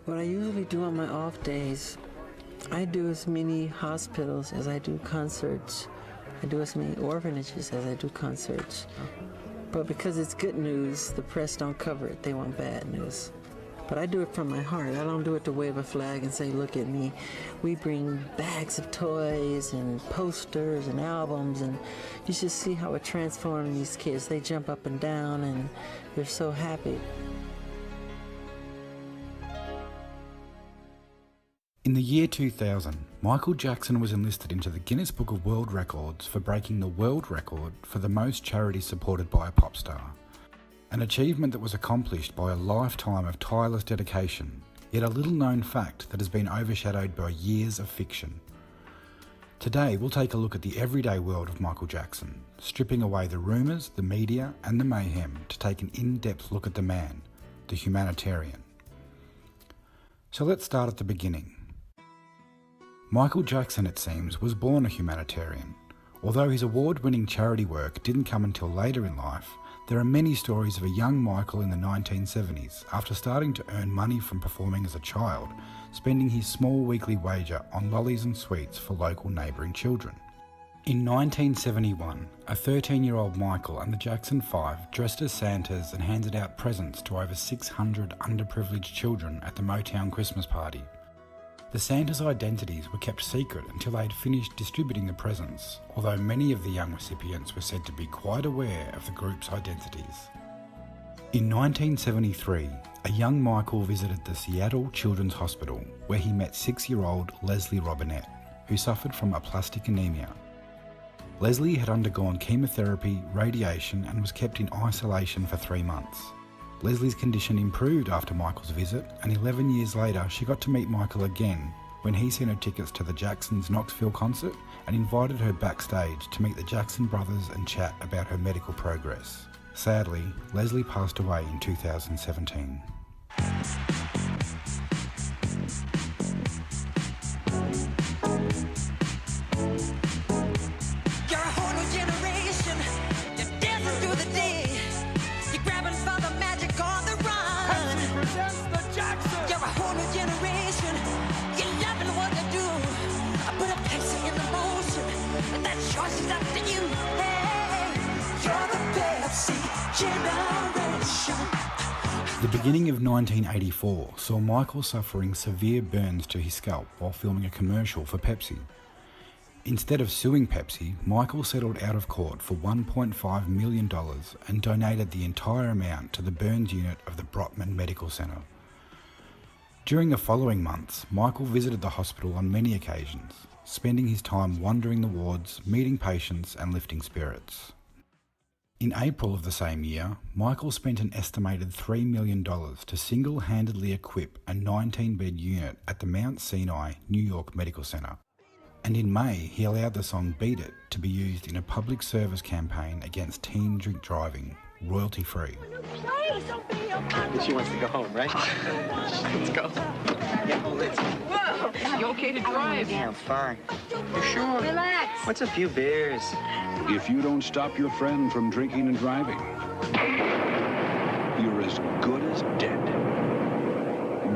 What I usually do on my off days, I do as many hospitals as I do concerts. I do as many orphanages as I do concerts. But because it's good news, the press don't cover it. They want bad news. But I do it from my heart. I don't do it to wave a flag and say, look at me. We bring bags of toys and posters and albums, and you should see how it transforms these kids. They jump up and down and they're so happy. In the year 2000, Michael Jackson was enlisted into the Guinness Book of World Records for breaking the world record for the most charity supported by a pop star. An achievement that was accomplished by a lifetime of tireless dedication, yet a little known fact that has been overshadowed by years of fiction. Today we'll take a look at the everyday world of Michael Jackson, stripping away the rumours, the media and the mayhem to take an in-depth look at the man, the humanitarian. So let's start at the beginning. Michael Jackson, it seems, was born a humanitarian. Although his award-winning charity work didn't come until later in life, there are many stories of a young Michael in the 1970s, after starting to earn money from performing as a child, spending his small weekly wager on lollies and sweets for local neighbouring children. In 1971, a 13-year-old Michael and the Jackson 5 dressed as Santas and handed out presents to over 600 underprivileged children at the Motown Christmas party. The Santas' identities were kept secret until they had finished distributing the presents, although many of the young recipients were said to be quite aware of the group's identities. In 1973, a young Michael visited the Seattle Children's Hospital, where he met 6-year-old Leslie Robinette, who suffered from aplastic anemia. Leslie had undergone chemotherapy, radiation, and was kept in isolation for 3 months. Leslie's condition improved after Michael's visit, and 11 years later she got to meet Michael again when he sent her tickets to the Jacksons' Knoxville concert and invited her backstage to meet the Jackson brothers and chat about her medical progress. Sadly, Leslie passed away in 2017. The beginning of 1984 saw Michael suffering severe burns to his scalp while filming a commercial for Pepsi. Instead of suing Pepsi, Michael settled out of court for $1.5 million and donated the entire amount to the burns unit of the Brotman Medical Center. During the following months, Michael visited the hospital on many occasions, spending his time wandering the wards, meeting patients and lifting spirits. In April of the same year, Michael spent an estimated $3 million to single-handedly equip a 19-bed unit at the Mount Sinai, New York Medical Center. And in May, he allowed the song Beat It to be used in a public service campaign against teen drink driving, royalty-free. She wants to go home, right? Let's go. Yeah, let's go. Whoa! You okay to drive? Yeah, I'm fine. You sure? Relax. What's a few beers? If you don't stop your friend from drinking and driving, you're as good as dead.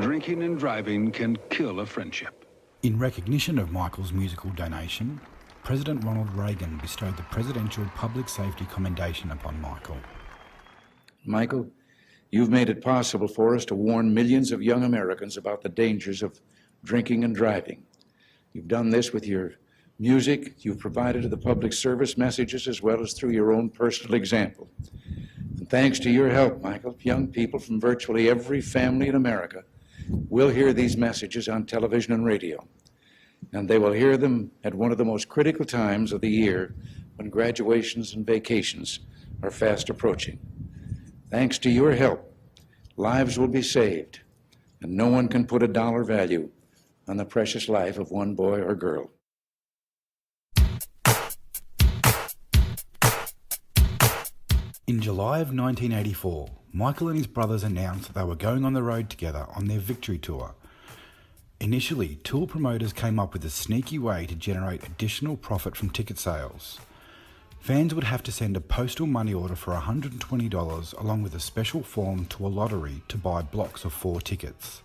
Drinking and driving can kill a friendship. In recognition of Michael's musical donation, President Ronald Reagan bestowed the Presidential Public Safety Commendation upon Michael. Michael, you've made it possible for us to warn millions of young Americans about the dangers of drinking and driving. You've done this with your music, you've provided the public service messages as well as through your own personal example. And thanks to your help, Michael, young people from virtually every family in America will hear these messages on television and radio. And they will hear them at one of the most critical times of the year when graduations and vacations are fast approaching. Thanks to your help, lives will be saved, and no one can put a dollar value on the precious life of one boy or girl. In July of 1984, Michael and his brothers announced that they were going on the road together on their Victory Tour. Initially, tour promoters came up with a sneaky way to generate additional profit from ticket sales. Fans would have to send a postal money order for $120 along with a special form to a lottery to buy blocks of 4 tickets.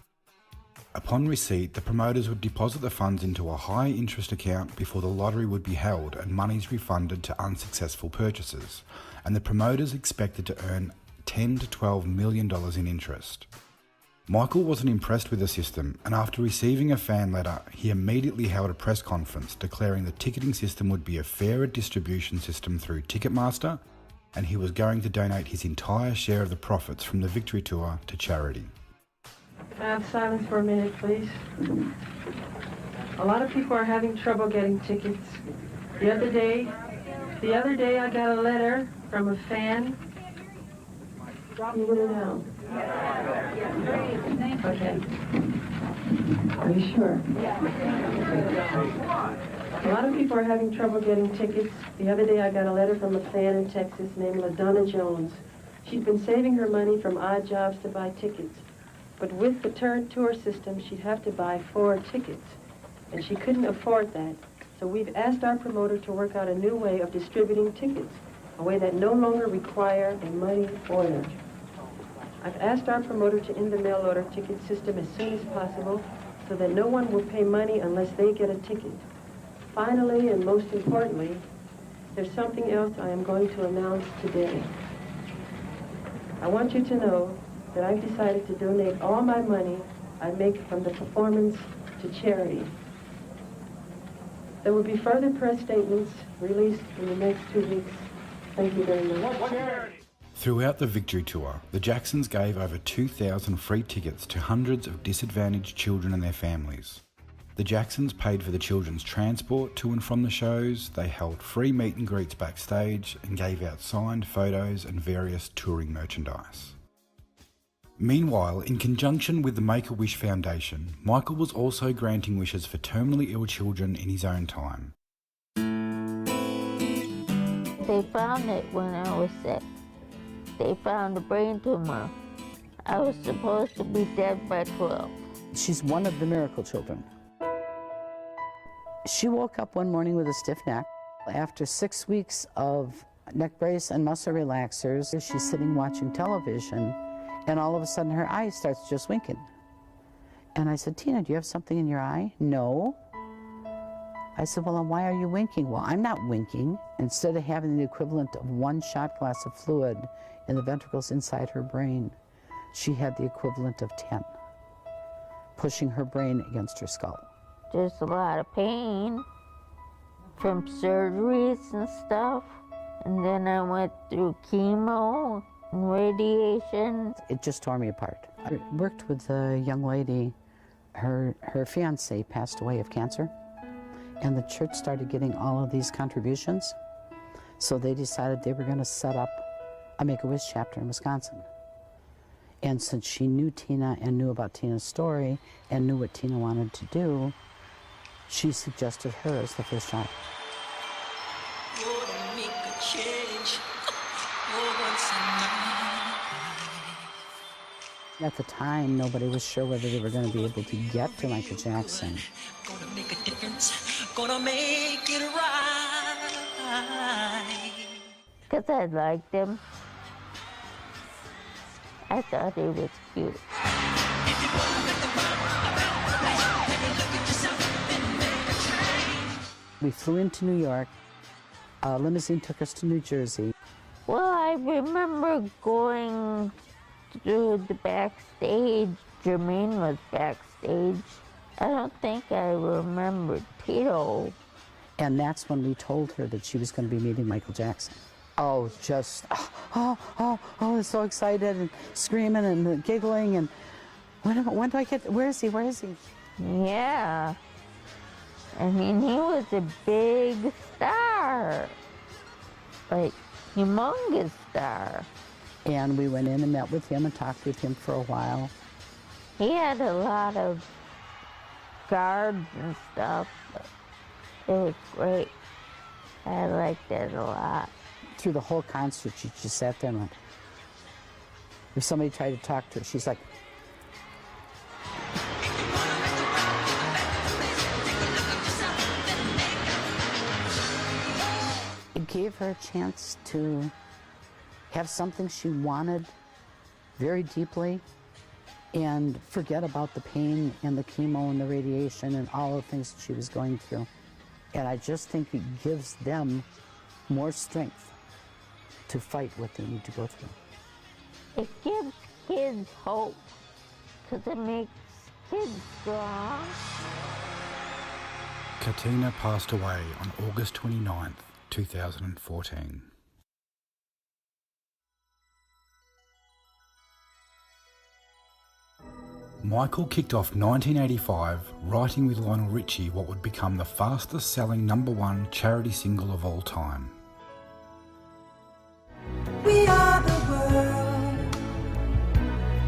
Upon receipt, the promoters would deposit the funds into a high-interest account before the lottery would be held and monies refunded to unsuccessful purchasers, and the promoters expected to earn $10 to $12 million in interest. Michael wasn't impressed with the system, and after receiving a fan letter, he immediately held a press conference declaring the ticketing system would be a fairer distribution system through Ticketmaster, and he was going to donate his entire share of the profits from the Victory Tour to charity. Can I have silence for a minute, please? A lot of people are having trouble getting tickets. The other day I got a letter from a fan. You put it down. Okay. Are you sure? A lot of people are having trouble getting tickets. The other day I got a letter from a fan in Texas named LaDonna Jones. She'd been saving her money from odd jobs to buy tickets. But with the current tour system, she'd have to buy 4 tickets. And she couldn't afford that. So we've asked our promoter to work out a new way of distributing tickets, a way that no longer require a money order. I've asked our promoter to end the mail order ticket system as soon as possible so that no one will pay money unless they get a ticket. Finally, and most importantly, there's something else I am going to announce today. I want you to know that I've decided to donate all my money I make from the performance to charity. There will be further press statements released in the next 2 weeks. Thank you very much. Throughout the Victory Tour, the Jacksons gave over 2,000 free tickets to hundreds of disadvantaged children and their families. The Jacksons paid for the children's transport to and from the shows, they held free meet and greets backstage, and gave out signed photos and various touring merchandise. Meanwhile, in conjunction with the Make-A-Wish Foundation, Michael was also granting wishes for terminally ill children in his own time. They found it when I was sick. They found a brain tumor. I was supposed to be dead by 12. She's one of the miracle children. She woke up one morning with a stiff neck. After 6 weeks of neck brace and muscle relaxers, she's sitting watching television, and all of a sudden her eye starts just winking. And I said, Tina, do you have something in your eye? No. I said, well, then why are you winking? Well, I'm not winking. Instead of having the equivalent of 1 shot glass of fluid in the ventricles inside her brain, she had the equivalent of 10, pushing her brain against her skull. There's a lot of pain from surgeries and stuff. And then I went through chemo and radiation. It just tore me apart. I worked with a young lady. Her fiance passed away of cancer, and the church started getting all of these contributions. So they decided they were going to set up a Make-A-Wish chapter in Wisconsin. And since she knew Tina and knew about Tina's story and knew what Tina wanted to do, she suggested her as the first child. At the time, nobody was sure whether they were going to be able to get to Michael Jackson. Gonna make a difference, gonna make it right. Because I liked him. I thought he was cute. We flew into New York. A limousine took us to New Jersey. Well, I remember going through the backstage. Jermaine was backstage. I don't think I remember Tito. And that's when we told her that she was going to be meeting Michael Jackson. Oh, just, so excited and screaming and giggling and when do I get, where is he? Yeah. I mean, he was a big star, like humongous star. And we went in and met with him and talked with him for a while. He had a lot of guards and stuff, but it was great. I liked it a lot. Through the whole concert, she just sat there and went, if somebody tried to talk to her, she's like, it gave her a chance to have something she wanted very deeply and forget about the pain and the chemo and the radiation and all the things that she was going through. And I just think it gives them more strength to fight what they need to go through. It gives kids hope because it makes kids strong. Katina passed away on August 29th, 2014. Michael kicked off 1985 writing with Lionel Richie what would become the fastest selling #1 charity single of all time. We are the world.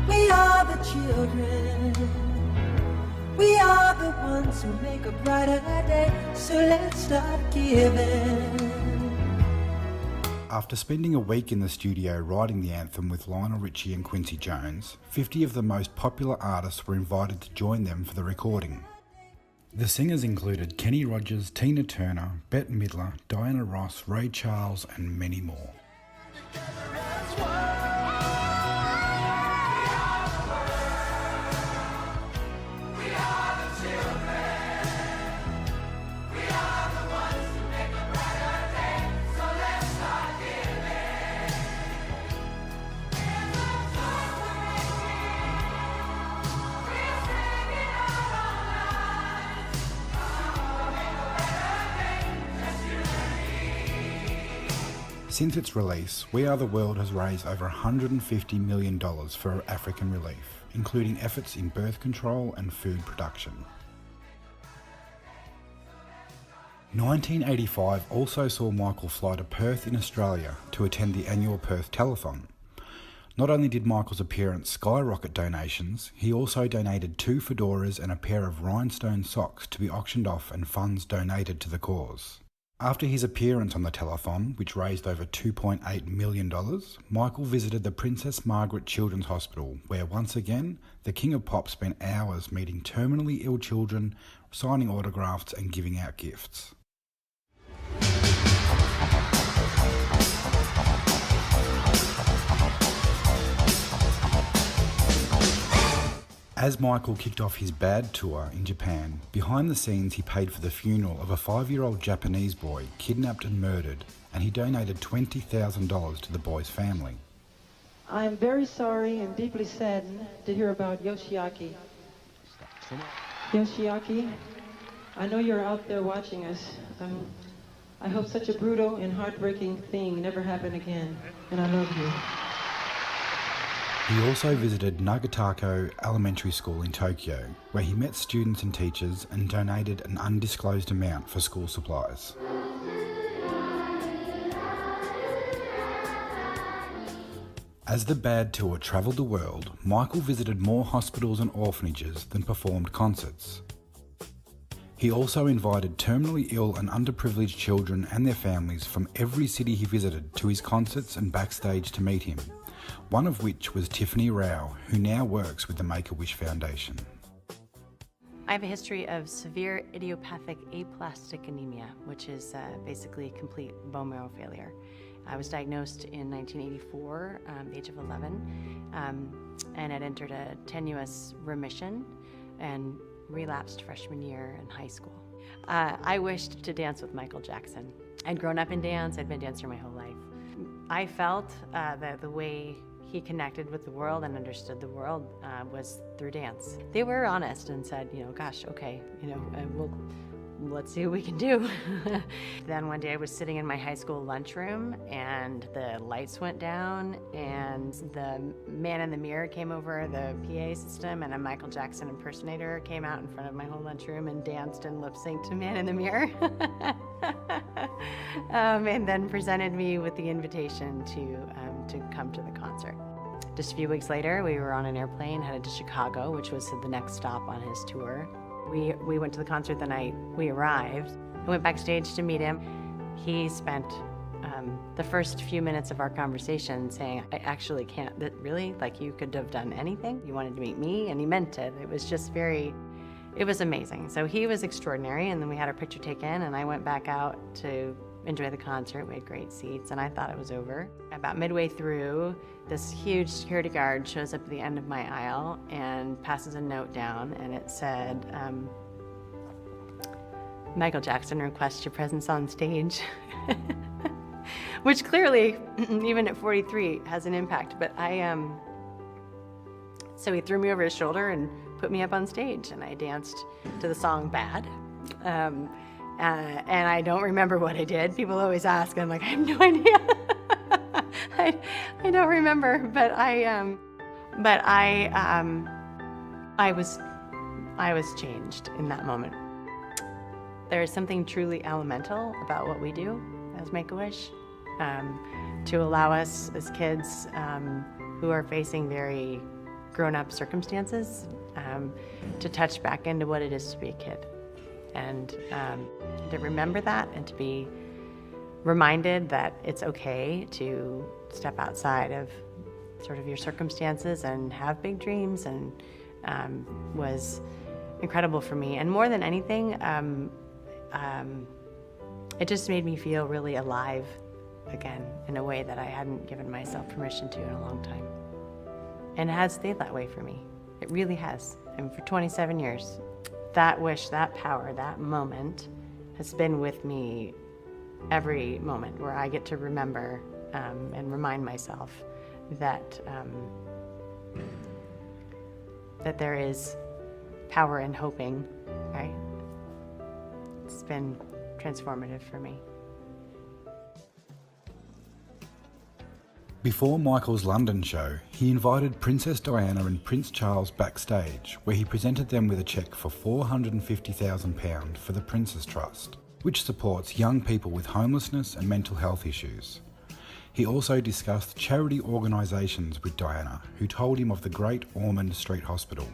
We are the children. We are the ones who make a brighter day. So let's start giving. After spending a week in the studio writing the anthem with Lionel Richie and Quincy Jones, 50 of the most popular artists were invited to join them for the recording. The singers included Kenny Rogers, Tina Turner, Bette Midler, Diana Ross, Ray Charles and many more. Since its release, We Are the World has raised over $150 million for African relief, including efforts in birth control and food production. 1985 also saw Michael fly to Perth in Australia to attend the annual Perth Telethon. Not only did Michael's appearance skyrocket donations, he also donated 2 fedoras and a pair of rhinestone socks to be auctioned off and funds donated to the cause. After his appearance on the telethon, which raised over $2.8 million, Michael visited the Princess Margaret Children's Hospital, where once again, the King of Pop spent hours meeting terminally ill children, signing autographs and giving out gifts. As Michael kicked off his Bad tour in Japan, behind the scenes he paid for the funeral of a 5-year-old Japanese boy kidnapped and murdered, and he donated $20,000 to the boy's family. I am very sorry and deeply saddened to hear about Yoshiaki. Yoshiaki, I know you're out there watching us. I hope such a brutal and heartbreaking thing never happen again, and I love you. He also visited Nagatako Elementary School in Tokyo, where he met students and teachers and donated an undisclosed amount for school supplies. As the Bad tour travelled the world, Michael visited more hospitals and orphanages than performed concerts. He also invited terminally ill and underprivileged children and their families from every city he visited to his concerts and backstage to meet him, one of which was Tiffany Rao, who now works with the Make-A-Wish Foundation. I have a history of severe idiopathic aplastic anemia, which is basically complete bone marrow failure. I was diagnosed in 1984, the age of 11, and had entered a tenuous remission and relapsed freshman year in high school. I wished to dance with Michael Jackson. I'd grown up in dance, I'd been a dancer my whole life. I felt that the way he connected with the world and understood the world was through dance. They were honest and said, gosh, okay, let's see what we can do. Then one day I was sitting in my high school lunchroom and the lights went down and the man in the mirror came over the PA system and a Michael Jackson impersonator came out in front of my whole lunchroom and danced and lip-synced to Man in the Mirror. And then presented me with the invitation to come to the concert. Just a few weeks later, we were on an airplane headed to Chicago, which was the next stop on his tour. We went to the concert the night we arrived. I went backstage to meet him. He spent the first few minutes of our conversation saying, I actually can't, really? Like, you could have done anything? You wanted to meet me? And he meant it. It was just it was amazing. So he was extraordinary, and then we had our picture taken, and I went back out to enjoy the concert. We had great seats, and I thought it was over. About midway through, this huge security guard shows up at the end of my aisle and passes a note down, and it said, Michael Jackson requests your presence on stage. Which clearly, even at 43, has an impact. But so he threw me over his shoulder and put me up on stage, and I danced to the song Bad. And I don't remember what I did. People always ask, and I'm like, I have no idea. I don't remember, but I was changed in that moment. There is something truly elemental about what we do as Make-A-Wish, to allow us as kids who are facing very grown-up circumstances to touch back into what it is to be a kid, and to remember that, and to be reminded that it's okay to step outside of sort of your circumstances and have big dreams, and was incredible for me. And more than anything, it just made me feel really alive again in a way that I hadn't given myself permission to in a long time. And it has stayed that way for me. It really has. And for 27 years, that wish, that power, that moment has been with me every moment, where I get to remember and remind myself that that there is power in hoping, right? It's been transformative for me. Before Michael's London show, he invited Princess Diana and Prince Charles backstage, where he presented them with a cheque for £450,000 for the Prince's Trust, which supports young people with homelessness and mental health issues. He also discussed charity organisations with Diana, who told him of the Great Ormond Street Hospital.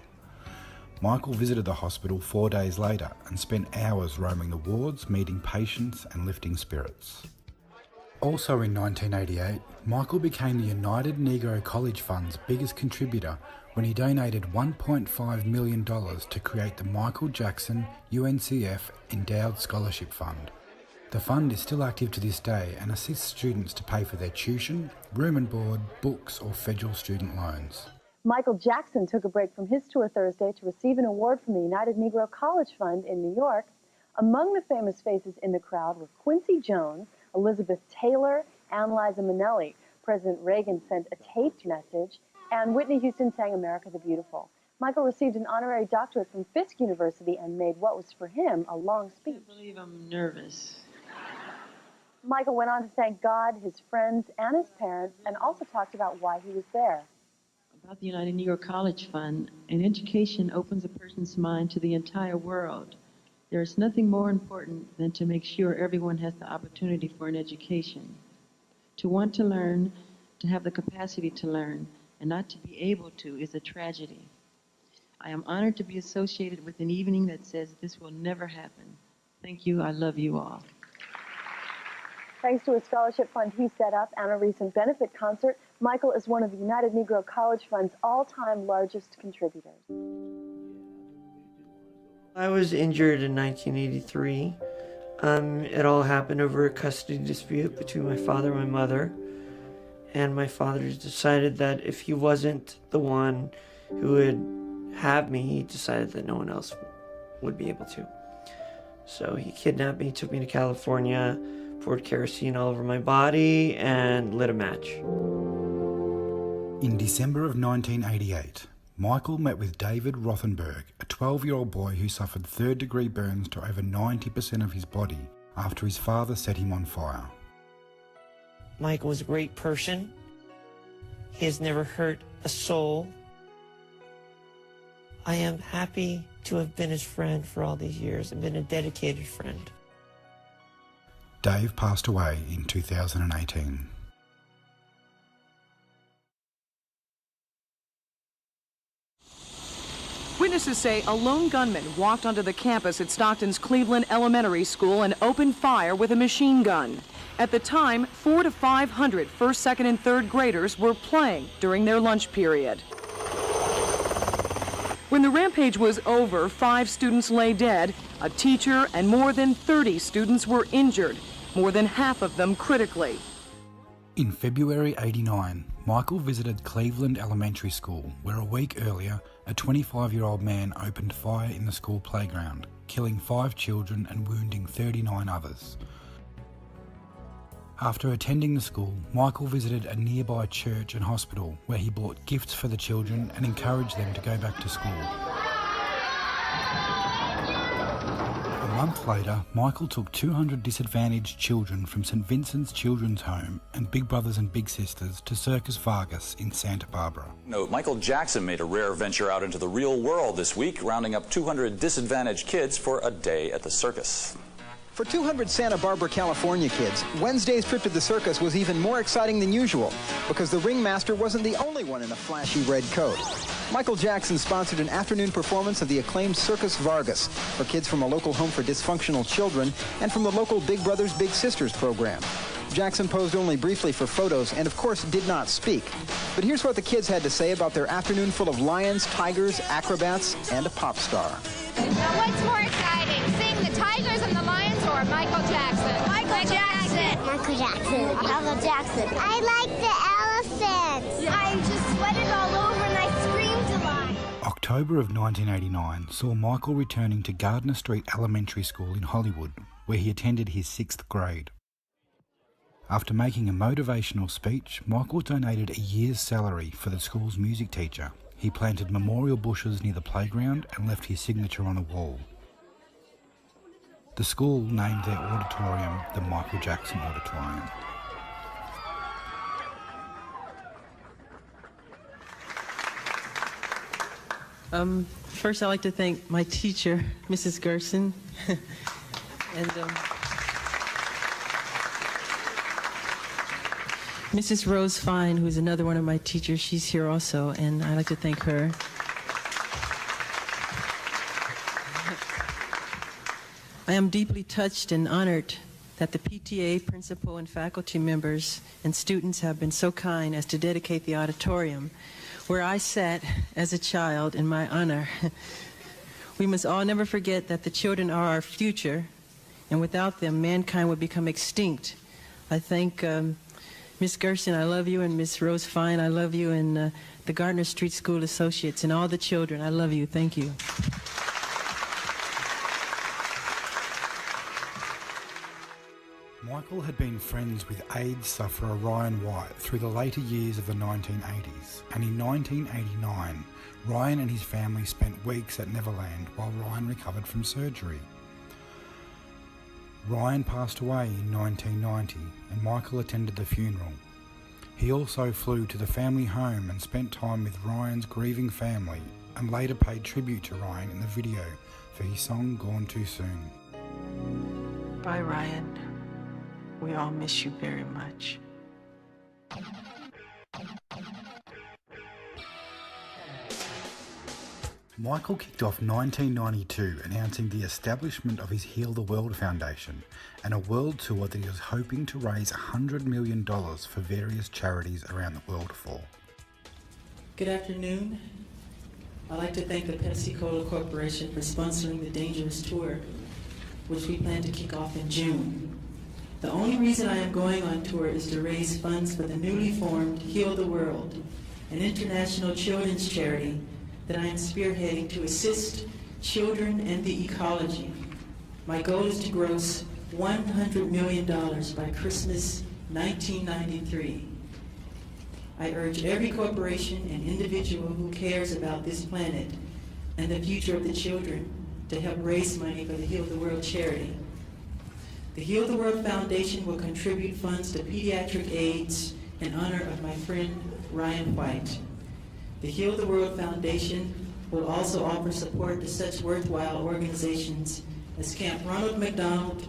Michael visited the hospital 4 days later and spent hours roaming the wards, meeting patients and lifting spirits. Also in 1988, Michael became the United Negro College Fund's biggest contributor when he donated $1.5 million to create the Michael Jackson UNCF Endowed Scholarship Fund. The fund is still active to this day and assists students to pay for their tuition, room and board, books or federal student loans. Michael Jackson took a break from his tour Thursday to receive an award from the United Negro College Fund in New York. Among the famous faces in the crowd were Quincy Jones, Elizabeth Taylor, and Liza Minnelli. President Reagan sent a taped message, and Whitney Houston sang America the Beautiful. Michael received an honorary doctorate from Fisk University and made what was for him a long speech. I can't believe I'm nervous. Michael went on to thank God, his friends, and his parents, and also talked about why he was there. About the United Negro College Fund, an education opens a person's mind to the entire world. There is nothing more important than to make sure everyone has the opportunity for an education. To want to learn, to have the capacity to learn, and not to be able to is a tragedy. I am honored to be associated with an evening that says this will never happen. Thank you. I love you all. Thanks to a scholarship fund he set up and a recent benefit concert, Michael is one of the United Negro College Fund's all-time largest contributors. I was injured in 1983. It all happened over a custody dispute between my father and my mother. And my father decided that if he wasn't the one who would have me, he decided that no one else would be able to. So he kidnapped me, took me to California, poured kerosene all over my body, and lit a match. In December of 1988, Michael met with David Rothenberg, a 12-year-old boy who suffered third-degree burns to over 90% of his body after his father set him on fire. Michael was a great person. He has never hurt a soul. I am happy to have been his friend for all these years and been a dedicated friend. Dave passed away in 2018. Witnesses say a lone gunman walked onto the campus at Stockton's Cleveland Elementary School and opened fire with a machine gun. At the time, 400 to 500 first, second, and third graders were playing during their lunch period. When the rampage was over, 5 students lay dead, a teacher and more than 30 students were injured. more than half of them critically. In February '89, Michael visited Cleveland Elementary School, where a week earlier, a 25-year-old man opened fire in the school playground, killing 5 children and wounding 39 others. After attending the school, Michael visited a nearby church and hospital where he bought gifts for the children and encouraged them to go back to school. A month later, Michael took 200 disadvantaged children from St. Vincent's Children's Home and Big Brothers and Big Sisters to Circus Vargas in Santa Barbara. Note, Michael Jackson made a rare venture out into the real world this week, rounding up 200 disadvantaged kids for a day at the circus. For 200 Santa Barbara, California kids, Wednesday's trip to the circus was even more exciting than usual because the ringmaster wasn't the only one in a flashy red coat. Michael Jackson sponsored an afternoon performance of the acclaimed Circus Vargas for kids from a local home for dysfunctional children and from the local Big Brothers Big Sisters program. Jackson posed only briefly for photos and, of course, did not speak. But here's what the kids had to say about their afternoon full of lions, tigers, acrobats, and a pop star. Now, what's more exciting, seeing the tigers and the lions or Michael Jackson? Michael Jackson. Michael Jackson. Michael Jackson. I like the elephants. I just sweated all over and I screamed a lot. October of 1989 saw Michael returning to Gardner Street Elementary School in Hollywood, where he attended his 6th grade. After making a motivational speech, Michael donated a year's salary for the school's music teacher. He planted memorial bushes near the playground and left his signature on a wall. The school named their auditorium the Michael Jackson Auditorium. First, I'd like to thank my teacher, Mrs. Gerson, and Mrs. Rose Fine, who's another one of my teachers. She's here also, and I'd like to thank her. I am deeply touched and honored that the PTA, principal, and faculty members and students have been so kind as to dedicate the auditorium where I sat as a child in my honor. We must all never forget that the children are our future, and without them, mankind would become extinct. I thank Miss Gerson, I love you, and Miss Rose Fine, I love you, and the Gardner Street School Associates, and all the children, I love you. Thank you. Michael had been friends with AIDS sufferer Ryan White through the later years of the 1980s, and in 1989, Ryan and his family spent weeks at Neverland while Ryan recovered from surgery. Ryan passed away in 1990, and Michael attended the funeral. He also flew to the family home and spent time with Ryan's grieving family, and later paid tribute to Ryan in the video for his song Gone Too Soon. Bye, Ryan. We all miss you very much. Michael kicked off 1992 announcing the establishment of his Heal the World Foundation and a world tour that he was hoping to raise $100 million for various charities around the world for. Good afternoon. I'd like to thank the Pepsi-Cola Corporation for sponsoring the Dangerous Tour, which we plan to kick off in June. The only reason I am going on tour is to raise funds for the newly formed Heal the World, an international children's charity that I am spearheading to assist children and the ecology. My goal is to gross $100 million by Christmas 1993. I urge every corporation and individual who cares about this planet and the future of the children to help raise money for the Heal the World charity. The Heal the World Foundation will contribute funds to pediatric AIDS in honor of my friend Ryan White. The Heal the World Foundation will also offer support to such worthwhile organizations as Camp Ronald McDonald,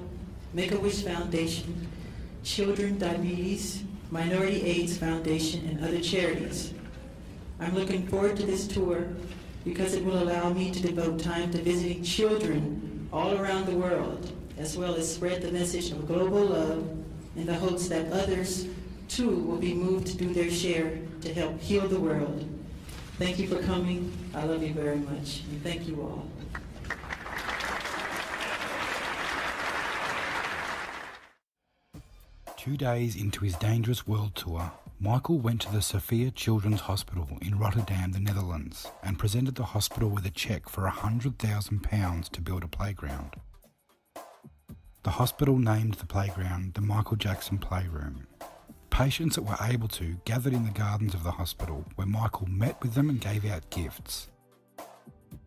Make-A-Wish Foundation, Children Diabetes, Minority AIDS Foundation, and other charities. I'm looking forward to this tour because it will allow me to devote time to visiting children all around the world, as well as spread the message of global love in the hopes that others, too, will be moved to do their share to help heal the world. Thank you for coming. I love you very much, and thank you all. 2 days into his dangerous world tour, Michael went to the Sophia Children's Hospital in Rotterdam, the Netherlands, and presented the hospital with a cheque for £100,000 to build a playground. The hospital named the playground the Michael Jackson Playroom. Patients that were able to gathered in the gardens of the hospital, where Michael met with them and gave out gifts.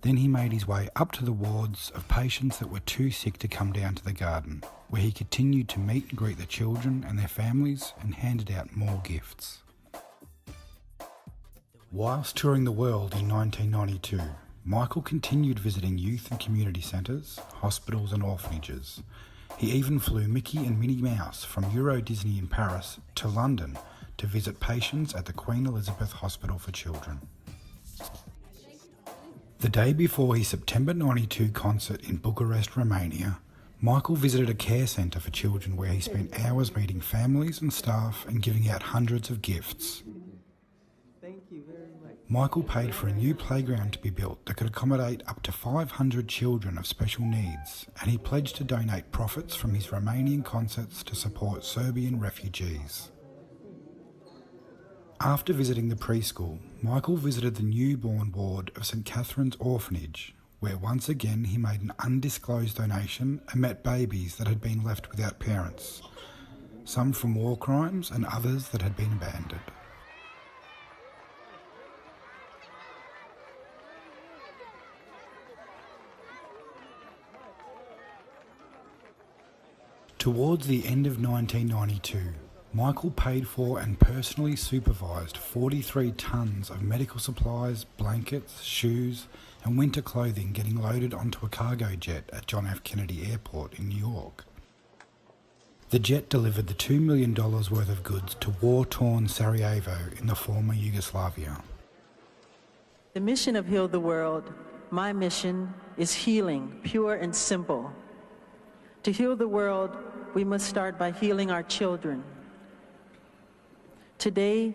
Then he made his way up to the wards of patients that were too sick to come down to the garden, where he continued to meet and greet the children and their families and handed out more gifts. Whilst touring the world in 1992, Michael continued visiting youth and community centres, hospitals and orphanages. He even flew Mickey and Minnie Mouse from Euro Disney in Paris to London to visit patients at the Queen Elizabeth Hospital for Children. The day before his September 92 concert in Bucharest, Romania, Michael visited a care centre for children where he spent hours meeting families and staff and giving out hundreds of gifts. Michael paid for a new playground to be built that could accommodate up to 500 children of special needs, and he pledged to donate profits from his Romanian concerts to support Serbian refugees. After visiting the preschool, Michael visited the newborn ward of St Catherine's Orphanage, where once again he made an undisclosed donation and met babies that had been left without parents, some from war crimes and others that had been abandoned. Towards the end of 1992, Michael paid for and personally supervised 43 tonnes of medical supplies, blankets, shoes and winter clothing getting loaded onto a cargo jet at John F. Kennedy Airport in New York. The jet delivered the $2 million worth of goods to war-torn Sarajevo in the former Yugoslavia. The mission of Heal the World, my mission, is healing, pure and simple. To heal the world, we must start by healing our children. Today,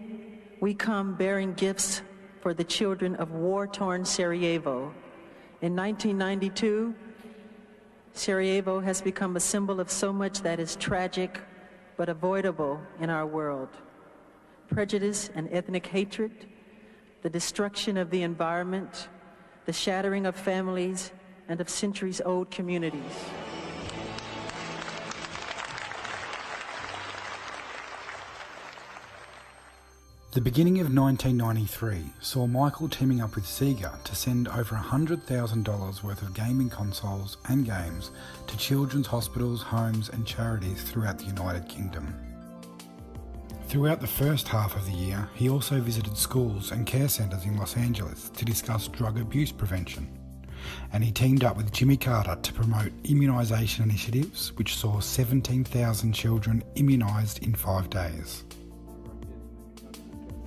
we come bearing gifts for the children of war-torn Sarajevo. In 1992, Sarajevo has become a symbol of so much that is tragic but avoidable in our world. Prejudice and ethnic hatred, the destruction of the environment, the shattering of families and of centuries-old communities. The beginning of 1993 saw Michael teaming up with Sega to send over $100,000 worth of gaming consoles and games to children's hospitals, homes and charities throughout the United Kingdom. Throughout the first half of the year, he also visited schools and care centres in Los Angeles to discuss drug abuse prevention. And he teamed up with Jimmy Carter to promote immunisation initiatives which saw 17,000 children immunised in 5 days.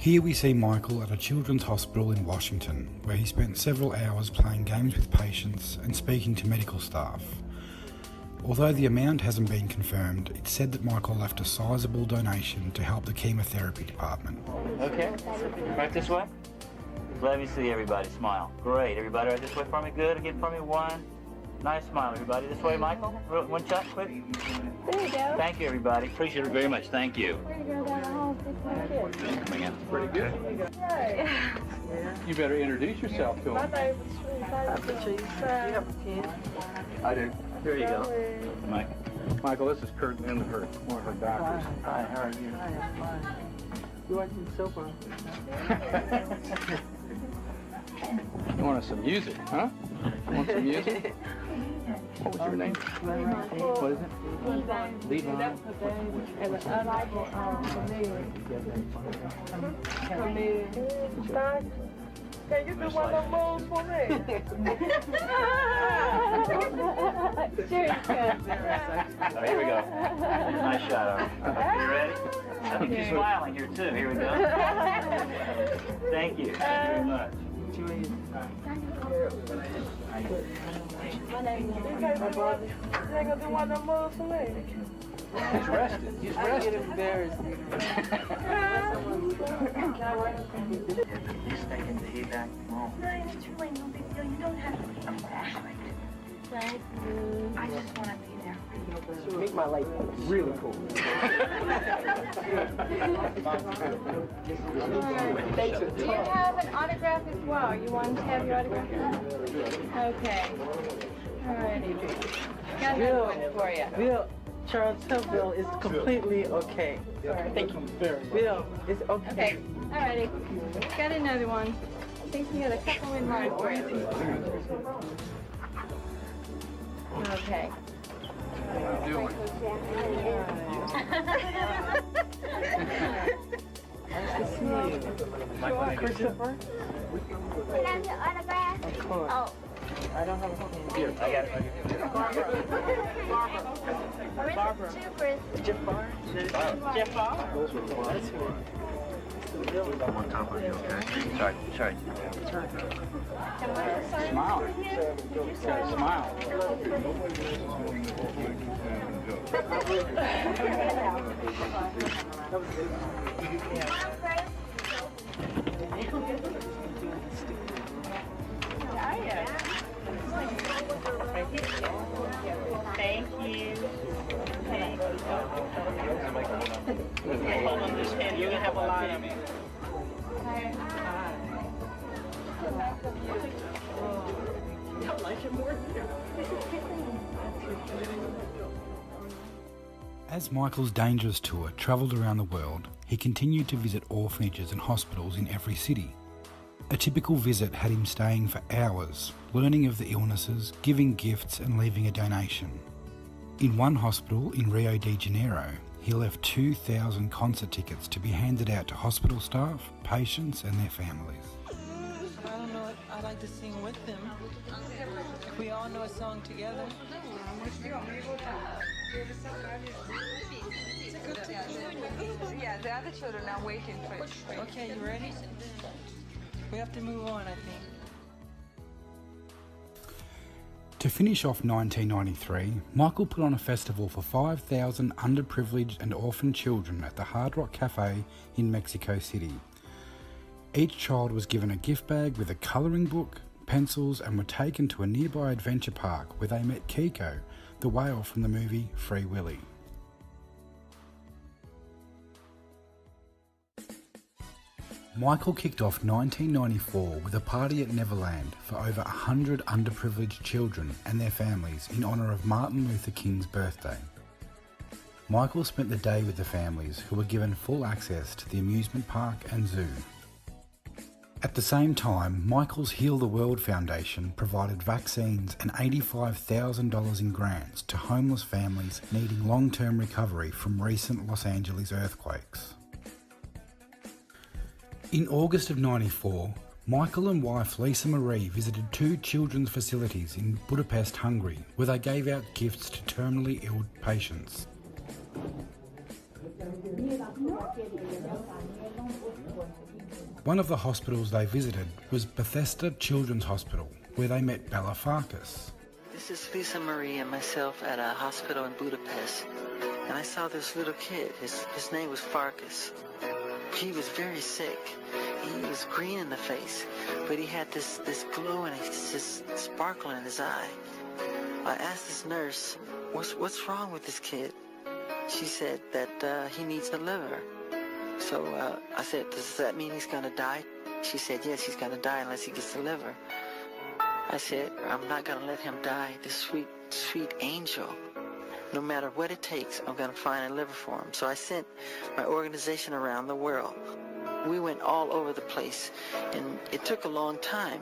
Here we see Michael at a children's hospital in Washington, where he spent several hours playing games with patients and speaking to medical staff. Although the amount hasn't been confirmed, it's said that Michael left a sizable donation to help the chemotherapy department. Okay, right this way. Let me see everybody smile. Great, everybody right this way for me. Good, again for me. One. Nice smile, everybody. This way, Michael. One shot, quick. There you go. Thank you, everybody. Appreciate it very much. Thank you. Where you go down the hall, Coming in. Pretty good. You better introduce yourself to him. I do. Here you go. Mike. Michael, this is Kurt Lindenberg, one of our doctors. Hi, how are you? You watching soap on? You want some music, huh? Want some music? What was your name? What is it? Levon. Can you do one of those moves for me? Sure you can. Oh, here we go. Nice shot. You ready? You're smiling here too. Here we go. Thank you. Thank you very much. My name is Bob. You ain't gonna do one of them moves for me? He's rested. He's rested. Embarrassed. He's taking the heat back. No, it's too late. No big deal. You don't have to be embarrassed. Thank you. I just want to be there. Make my life really cool. Do you have an autograph as well? You want to have your autograph? Okay. Alrighty. Got another one for you. Bill, Charles Bill is completely okay. Thank you very much. Bill is okay. Okay. Alrighty. Got another one. I think we got a couple in mind for you. Okay. What are you doing? Nice to see you. Christopher? Can I have your autograph? Of course. Oh. I don't have a pen. Here, I got it right here. Barbara. Jafar? Jafar? That's who. On top of you, okay? Sorry. Smile. Smile. Thank you. You're gonna have a lot of me. As Michael's Dangerous tour travelled around the world, he continued to visit orphanages and hospitals in every city. A typical visit had him staying for hours, learning of the illnesses, giving gifts and leaving a donation. In one hospital in Rio de Janeiro, he left 2,000 concert tickets to be handed out to hospital staff, patients and their families. I don't know, I'd like to sing with them. If we all know a song together. Yeah, the other children are waiting for it. Okay, you ready? We have to move on, I think. To finish off 1993, Michael put on a festival for 5,000 underprivileged and orphaned children at the Hard Rock Cafe in Mexico City. Each child was given a gift bag with a colouring book, pencils and were taken to a nearby adventure park where they met Kiko, the whale from the movie Free Willy. Michael kicked off 1994 with a party at Neverland for over 100 underprivileged children and their families in honour of Martin Luther King's birthday. Michael spent the day with the families, who were given full access to the amusement park and zoo. At the same time, Michael's Heal the World Foundation provided vaccines and $85,000 in grants to homeless families needing long-term recovery from recent Los Angeles earthquakes. In August of '94, Michael and wife Lisa Marie visited 2 children's facilities in Budapest, Hungary, where they gave out gifts to terminally ill patients. One of the hospitals they visited was Bethesda Children's Hospital, where they met Bella Farkas. This is Lisa Marie and myself at a hospital in Budapest, and I saw this little kid. His name was Farkas. He was very sick. He was green in the face, but he had this glow and this sparkle in his eye. I asked this nurse, what's wrong with this kid? She said that he needs a liver. So I said, does that mean he's going to die? She said, yes, he's going to die unless he gets the liver. I said, I'm not going to let him die, this sweet, sweet angel. No matter what it takes, I'm going to find a liver for him. So I sent my organization around the world. We went all over the place, and it took a long time.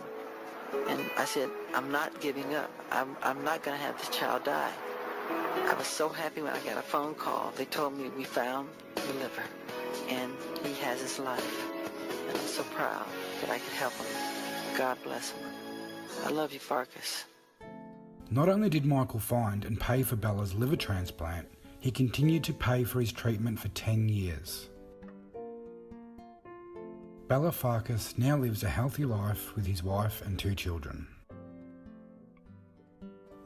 And I said, I'm not giving up. I'm not going to have this child die. I was so happy when I got a phone call. They told me we found the liver, and he has his life. And I'm so proud that I could help him. God bless him. I love you, Farkas. Not only did Michael find and pay for Bella's liver transplant, he continued to pay for his treatment for 10 years. Bella Farkas now lives a healthy life with his wife and 2 children.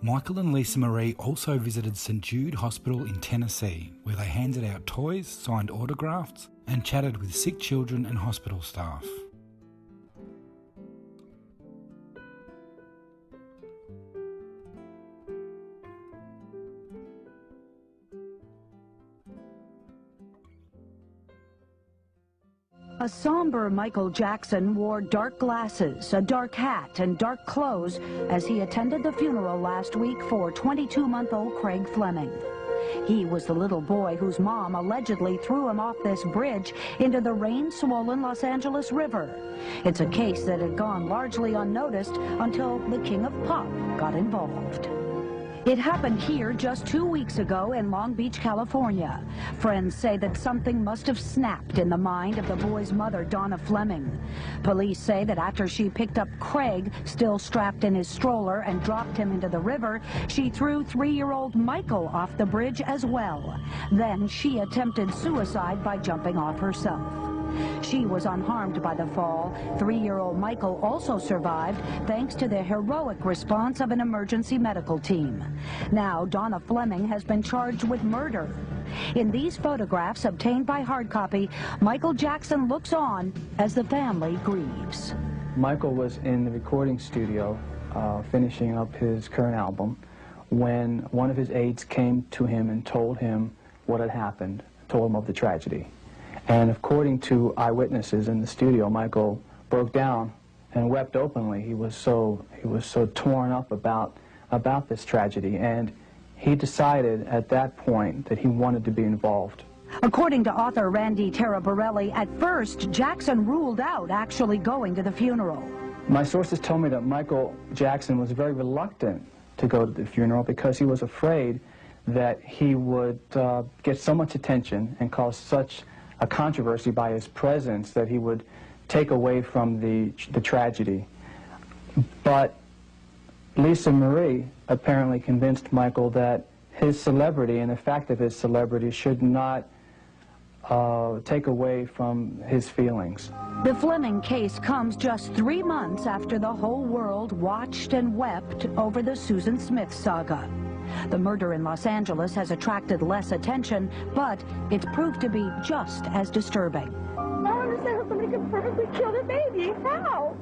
Michael and Lisa Marie also visited St Jude Hospital in Tennessee, where they handed out toys, signed autographs, and chatted with sick children and hospital staff. A somber Michael Jackson wore dark glasses, a dark hat, and dark clothes as he attended the funeral last week for 22-month-old Craig Fleming. He was the little boy whose mom allegedly threw him off this bridge into the rain-swollen Los Angeles River. It's a case that had gone largely unnoticed until the King of Pop got involved. It happened here just 2 weeks ago in Long Beach, California. Friends say that something must have snapped in the mind of the boy's mother, Donna Fleming. Police say that after she picked up Craig, still strapped in his stroller, and dropped him into the river, she threw 3-year-old Michael off the bridge as well. Then she attempted suicide by jumping off herself. She was unharmed by the fall. 3-year-old Michael also survived thanks to the heroic response of an emergency medical team. Now, Donna Fleming has been charged with murder. In these photographs obtained by hard copy, Michael Jackson looks on as the family grieves. Michael was in the recording studio finishing up his current album when one of his aides came to him and told him what had happened, told him of the tragedy. And according to eyewitnesses in the studio, Michael broke down and wept openly. He was so torn up about this tragedy, and he decided at that point that he wanted to be involved. According to author Randy Taraborelli, at first Jackson ruled out actually going to the funeral. My sources told me that Michael Jackson was very reluctant to go to the funeral because he was afraid that he would get so much attention and cause such a controversy by his presence that he would take away from the tragedy. But Lisa Marie apparently convinced Michael that his celebrity and the fact of his celebrity should not take away from his feelings. The Fleming case comes just 3 months after the whole world watched and wept over the Susan Smith saga. The murder in Los Angeles has attracted less attention, but it's proved to be just as disturbing. I don't understand how somebody could perfectly kill their baby. How?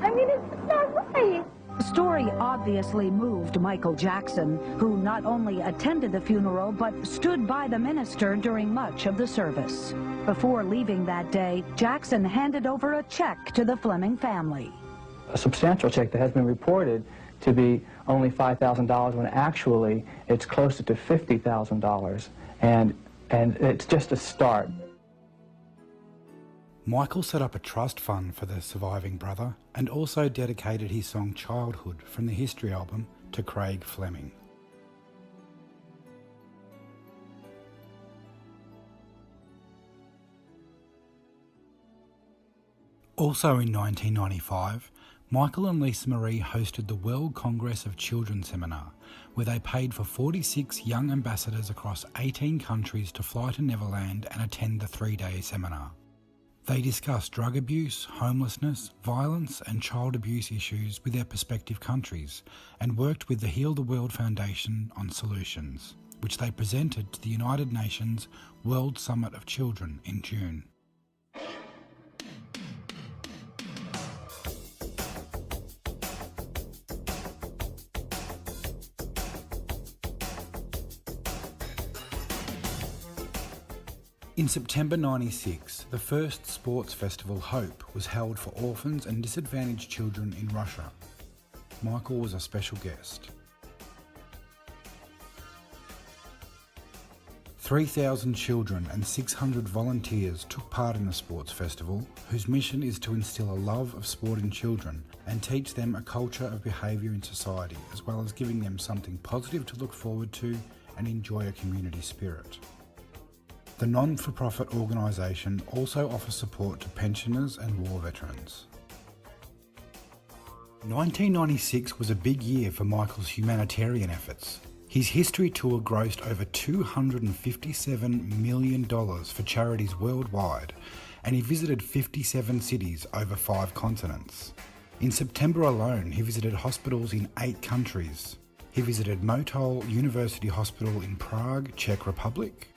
I mean, it's not right. The story obviously moved Michael Jackson, who not only attended the funeral, but stood by the minister during much of the service. Before leaving that day, Jackson handed over a check to the Fleming family. A substantial check that has been reported to be only $5,000 when actually it's closer to $50,000, and it's just a start. Michael set up a trust fund for the surviving brother and also dedicated his song Childhood from the History album to Craig Fleming. Also in 1995, Michael and Lisa Marie hosted the World Congress of Children seminar, where they paid for 46 young ambassadors across 18 countries to fly to Neverland and attend the 3-day seminar. They discussed drug abuse, homelessness, violence and child abuse issues with their respective countries and worked with the Heal the World Foundation on solutions, which they presented to the United Nations World Summit of Children in June. In September 96, the first sports festival, Hope, was held for orphans and disadvantaged children in Russia. Michael was a special guest. 3,000 children and 600 volunteers took part in the sports festival, whose mission is to instill a love of sport in children and teach them a culture of behaviour in society, as well as giving them something positive to look forward to and enjoy a community spirit. The non-for-profit organisation also offers support to pensioners and war veterans. 1996 was a big year for Michael's humanitarian efforts. His history tour grossed over $257 million for charities worldwide, and he visited 57 cities over 5 continents. In September alone, he visited hospitals in 8 countries. He visited Motol University Hospital in Prague, Czech Republic.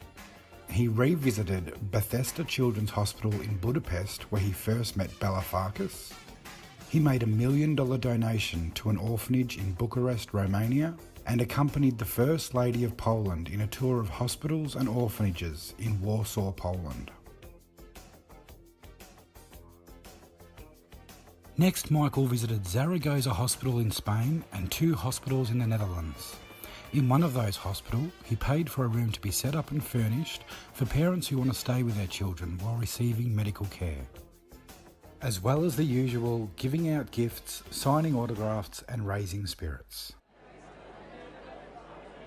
He revisited Bethesda Children's Hospital in Budapest, where he first met Bela Farkas. He made a $1 million donation to an orphanage in Bucharest, Romania, and accompanied the First Lady of Poland in a tour of hospitals and orphanages in Warsaw, Poland. Next, Michael visited Zaragoza Hospital in Spain and 2 hospitals in the Netherlands. In one of those hospitals, he paid for a room to be set up and furnished for parents who want to stay with their children while receiving medical care. As well as the usual giving out gifts, signing autographs and raising spirits.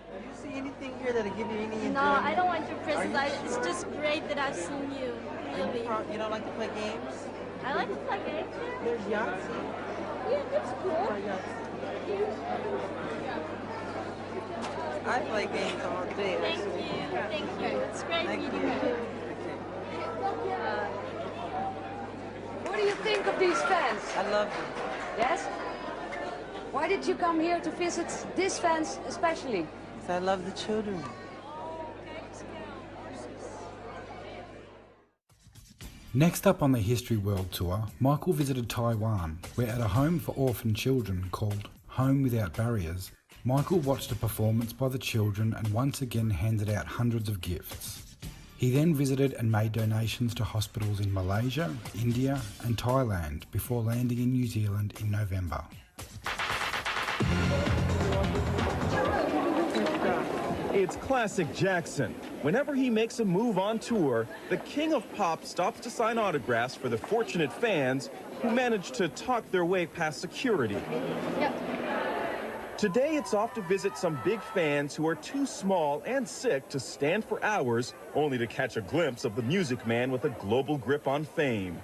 Do you see anything here that'll give you any enjoyment? No, I don't want your presents. It's just great that I've seen you. Really. You don't like to play games? I like to play games. There's Yahtzee. Yeah, that's cool. I play games all day. Thank you. It's great meeting you. What do you think of these fans? I love them. Yes? Why did you come here to visit these fans especially? Because I love the children. Next up on the History World Tour, Michael visited Taiwan, where at a home for orphan children called Home Without Barriers, Michael watched a performance by the children and once again handed out hundreds of gifts. He then visited and made donations to hospitals in Malaysia, India and Thailand before landing in New Zealand in November. It's classic Jackson. Whenever he makes a move on tour, the king of pop stops to sign autographs for the fortunate fans who manage to talk their way past security. Today, it's off to visit some big fans who are too small and sick to stand for hours, only to catch a glimpse of the music man with a global grip on fame.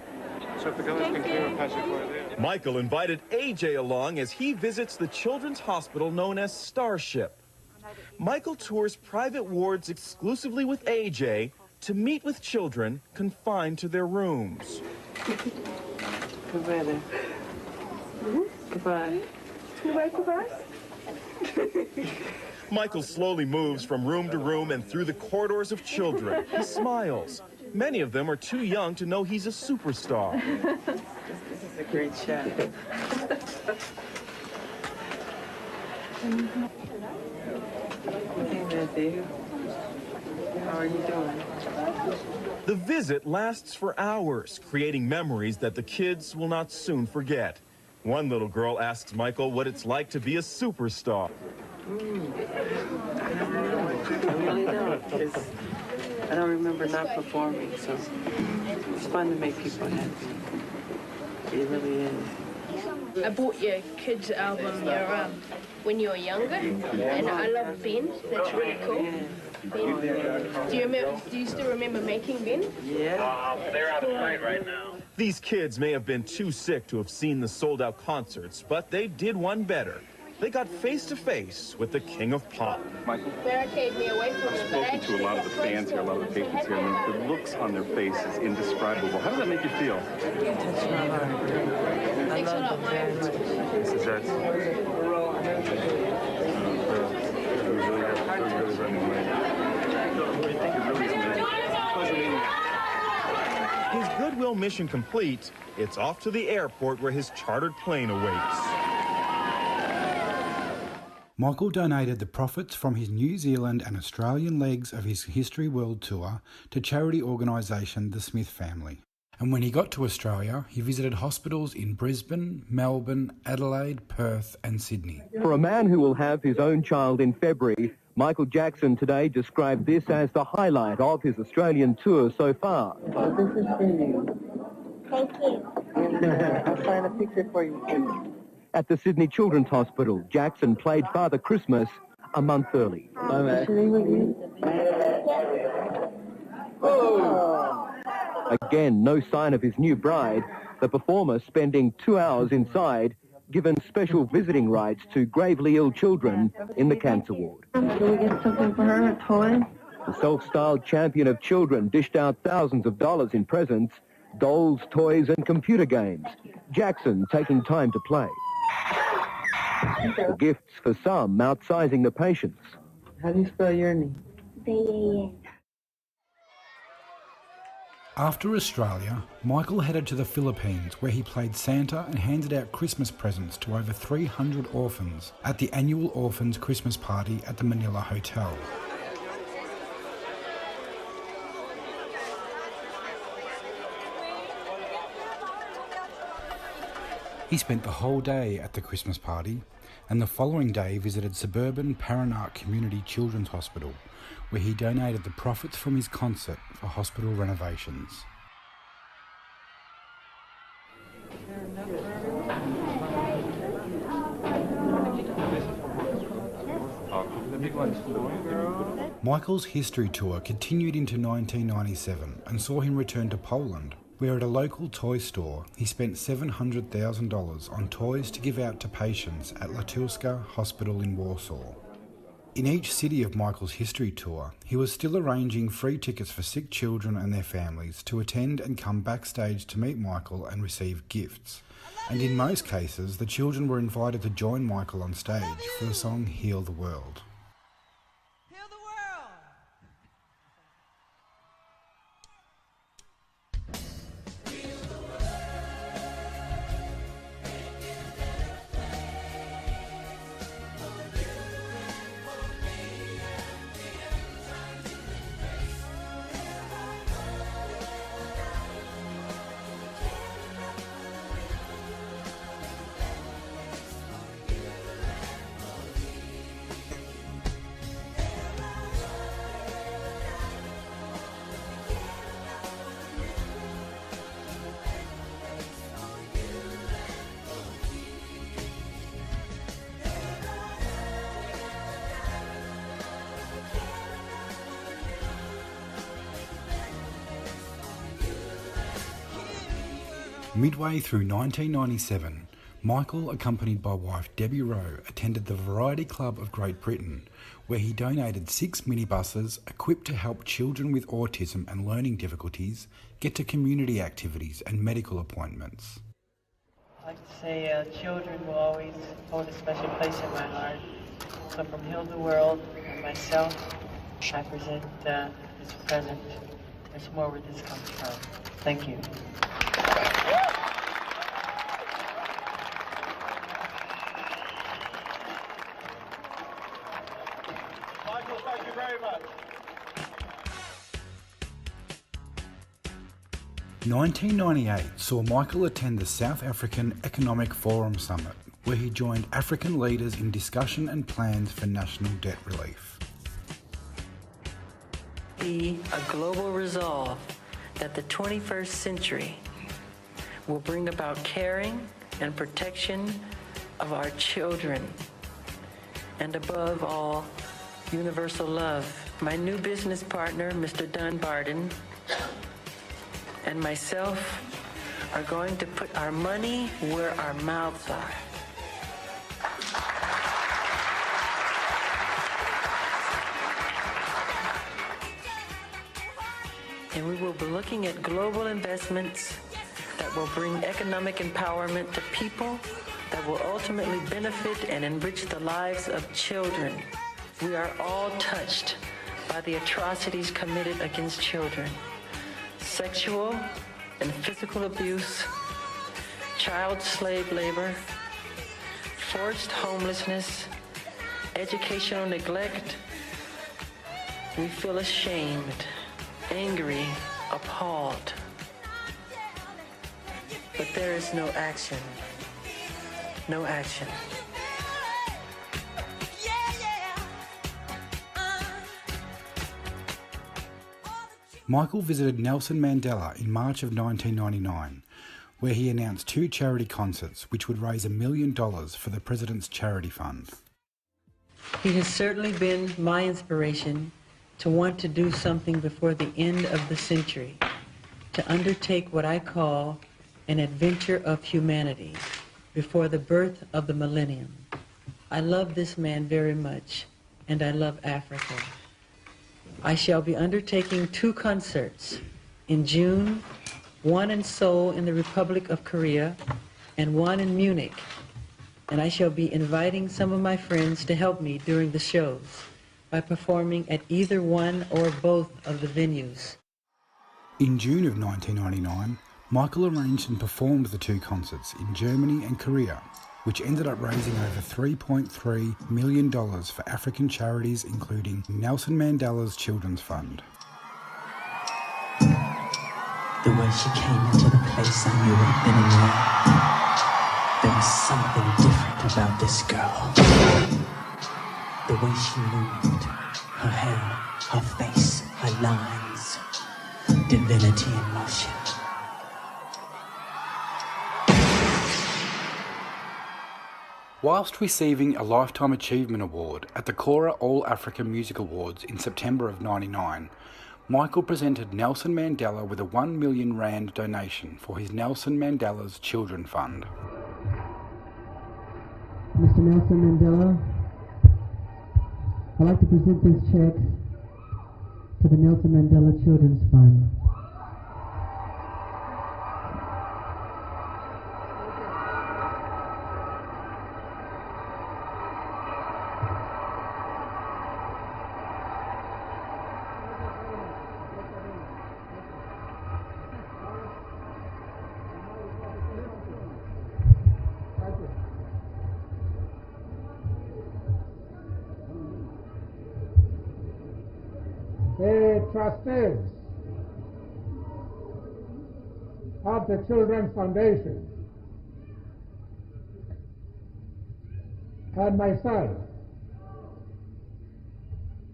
Michael invited AJ along as he visits the children's hospital known as Starship. Michael tours private wards exclusively with AJ to meet with children confined to their rooms. Goodbye. Goodbye. Goodbye. Michael slowly moves from room to room and through the corridors of children. He smiles. Many of them are too young to know he's a superstar. This is a great shot. Hey, Matthew. How are you doing? The visit lasts for hours, creating memories that the kids will not soon forget. One little girl asks Michael what it's like to be a superstar. I really don't, because I don't remember not performing, so it's fun to make people happy. It really is. I bought your kids' album when you were younger, and I love Ben. That's really cool. Ben. Do you still remember making Ben? Yeah. They're out of sight right now. These kids may have been too sick to have seen the sold-out concerts, but they did one better. They got face-to-face with the king of pop. Michael? Barricade me away from I've spoken to a lot of the fans here, a lot of the patients here, and the looks on their face is indescribable. How does that make you feel? It touched my heart. I love them very much. Is that... His goodwill mission complete, it's off to the airport where his chartered plane awaits. Michael donated the profits from his New Zealand and Australian legs of his History World Tour to charity organisation The Smith Family. And when he got to Australia, he visited hospitals in Brisbane, Melbourne, Adelaide, Perth and Sydney. For a man who will have his own child in February, Michael Jackson today described this as the highlight of his Australian tour so far. This is for you. Thank you. I'll sign a picture for you, too. At the Sydney Children's Hospital, Jackson played Father Christmas a month early. Again, no sign of his new bride, the performer spending 2 hours inside, given special visiting rights to gravely ill children in the cancer ward. Can we get something for her, a toy? The self-styled champion of children dished out thousands of dollars in presents, dolls, toys and computer games. Jackson taking time to play. The gifts for some outsizing the patients. How do you spell your name? B-A-N. After Australia, Michael headed to the Philippines where he played Santa and handed out Christmas presents to over 300 orphans at the annual Orphans Christmas party at the Manila Hotel. He spent the whole day at the Christmas party, and the following day visited suburban Paranak Community Children's Hospital, where he donated the profits from his concert for hospital renovations. Michael's history tour continued into 1997 and saw him return to Poland, where at a local toy store he spent $700,000 on toys to give out to patients at Latulska Hospital in Warsaw. In each city of Michael's history tour, he was still arranging free tickets for sick children and their families to attend and come backstage to meet Michael and receive gifts. And in most cases, the children were invited to join Michael on stage for the song Heal the World. Midway through 1997, Michael, accompanied by wife Debbie Rowe, attended the Variety Club of Great Britain, where he donated 6 minibuses equipped to help children with autism and learning difficulties get to community activities and medical appointments. I like to say children will always hold a special place in my heart. So from Heal the World and myself, I present this present. There's more where this comes from. Thank you. Michael, thank you very much. 1998 saw Michael attend the South African Economic Forum Summit, where he joined African leaders in discussion and plans for national debt relief. Be a global resolve that the 21st century will bring about caring and protection of our children, and above all, universal love. My new business partner, Mr. Dunbarton, and myself are going to put our money where our mouths are. And we will be looking at global investments that will bring economic empowerment to people that will ultimately benefit and enrich the lives of children. We are all touched by the atrocities committed against children. Sexual and physical abuse, child slave labor, forced homelessness, educational neglect. We feel ashamed, angry, appalled. But there is no action. No action. Michael visited Nelson Mandela in March of 1999, where he announced 2 charity concerts which would raise $1 million for the President's Charity Fund. He has certainly been my inspiration to want to do something before the end of the century, to undertake what I call an adventure of humanity before the birth of the millennium. I love this man very much, and I love Africa. I shall be undertaking 2 concerts in June, one in Seoul in the Republic of Korea, and one in Munich. And I shall be inviting some of my friends to help me during the shows by performing at either one or both of the venues. In June of 1999, Michael arranged and performed the 2 concerts in Germany and Korea, which ended up raising over $3.3 million for African charities, including Nelson Mandela's Children's Fund. The way she came into the place, I knew it then and there. There was something different about this girl. The way she moved, her hair, her face, her lines, divinity in motion. Whilst receiving a Lifetime Achievement Award at the Cora All Africa Music Awards in September of '99, Michael presented Nelson Mandela with a R1 million donation for his Nelson Mandela's Children Fund. Mr. Nelson Mandela, I'd like to present this check to the Nelson Mandela Children's Fund. The trustees of the Children's Foundation and myself